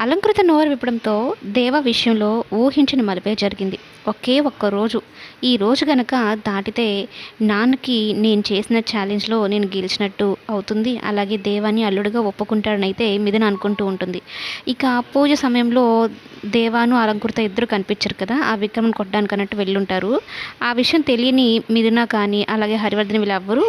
అలంకృత నోరు విప్పడంతో దేవ విషయంలో ఊహించని మలుపే జరిగింది. ఒకే ఒక్క రోజు. ఈ రోజు గనక దాటితే నాన్నకి నేను చేసిన ఛాలెంజ్‌లో నేను గెలిచినట్టు అవుతుంది. అలాగే దేవాని అల్లుడుగా ఒప్పుకుంటాడనైతే మిథున అనుకుంటూ ఉంటుంది. ఇక పూజ సమయంలో దేవాను, అలంకృత ఇద్దరు కనిపించరు కదా! ఆ విక్రమ్‌ని కొట్టడానికన్నట్టు వెళ్ళుంటారు. ఆ విషయం తెలియని మిథున కానీ, అలాగే హరివర్ధన్ వీళ్ళెవ్వరూ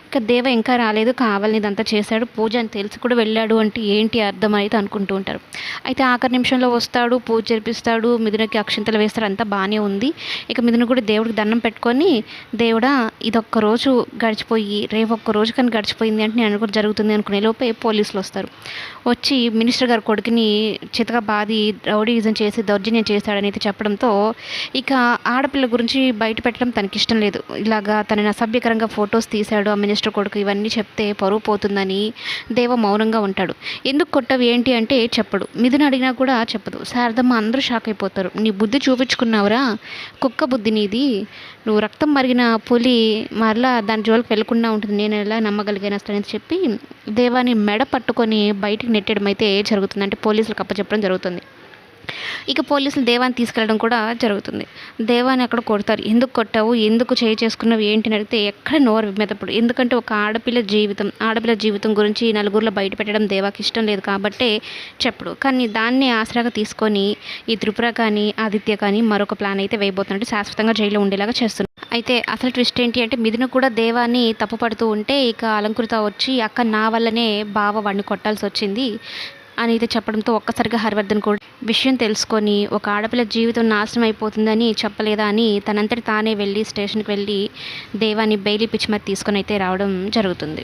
ఇక దేవ ఇంకా రాలేదు, కావాలని ఇదంతా చేశాడు, పూజ అని తెలిసి కూడా వెళ్ళాడు అంటే ఏంటి అర్థం అయితే అనుకుంటూ ఉంటారు. అయితే ఆఖరి నిమిషంలో వస్తాడు, పూజ జరిపిస్తాడు, మిథునకి అక్షింతలు వేస్తాడు, అంతా బాగానే ఉంది. ఇక మిథున కూడా దేవుడికి దండం పెట్టుకొని, దేవుడా ఇదొక్క రోజు గడిచిపోయి రేపు ఒక్క రోజు కానీ గడిచిపోయింది అంటే నేను కూడా జరుగుతుంది అనుకునే లోపే పోలీసులు వస్తారు. వచ్చి మినిస్టర్ గారి కొడుకుని చితక బాది రౌడీయిజం చేసి దౌర్జన్యం చేశాడని అయితే చెప్పడంతో ఇక ఆడపిల్ల గురించి బయట పెట్టడం తనకిష్టం లేదు. ఇలాగా తనని అసభ్యకరంగా ఫొటోస్ తీశాడు ఆ మినిస్టర్ కొడుకు, ఇవన్నీ చెప్తే పరువు పోతుందని దేవ మౌనంగా ఉంటాడు. ఎందుకు కొట్టవు ఏంటి అంటే చెప్పడు. మిథున అడిగినా కూడా చెప్పదు. శారదమ్మ అందరూ షాక్ అయిపోతారు. నీ బుద్ధి చూపించుకున్నావురా, కుక్క బుద్ధి నీది, నువ్వు రక్తం మరిగిన పులి మరలా దాని జోలికి వెళ్ళకుండా ఉంటుంది, నేను ఎలా నమ్మగలిగాను అసలు అని చెప్పి దేవాని మెడ పట్టుకొని బయటికి నెట్టడం అయితే జరుగుతుంది. అంటే పోలీసులకు అప్పచెప్పడం జరుగుతుంది. ఇక పోలీసులు దేవాన్ని తీసుకెళ్ళడం కూడా జరుగుతుంది. దేవాన్ని అక్కడ కొడతారు. ఎందుకు కొట్టావు, ఎందుకు చేసుకున్నావు ఏంటి అని అడిగితే ఎక్కడ నోరు విమ్మేటప్పుడు, ఎందుకంటే ఒక ఆడపిల్ల జీవితం గురించి నలుగురిలో బయట పెట్టడం దేవాకి ఇష్టం లేదు కాబట్టే చెప్పడు. కానీ దాన్ని ఆసరాగా తీసుకొని ఈ త్రిపుర కానీ ఆదిత్య కానీ మరొక ప్లాన్ అయితే వేయబోతున్నట్టు, శాశ్వతంగా జైల్లో ఉండేలాగా చేస్తున్నారు. అయితే అసలు ట్విస్ట్ ఏంటి అంటే మిథున కూడా దేవాన్ని తప్పుపడుతూ ఉంటే ఇక అలంకృత వచ్చి అక్క నా వల్లనే బావ వాడిని కొట్టాల్సి వచ్చింది అని అయితే చెప్పడంతో ఒక్కసారిగా హరివర్ధన్ కూడా విషయం తెలుసుకొని ఒక ఆడపిల్ల జీవితం నాశనం అయిపోతుందని చెప్పలేదా అని తనంతటి తానే వెళ్ళి స్టేషన్కి వెళ్ళి దేవాన్ని బెయిల్ ఇప్పించి మరి తీసుకొని అయితే రావడం జరుగుతుంది.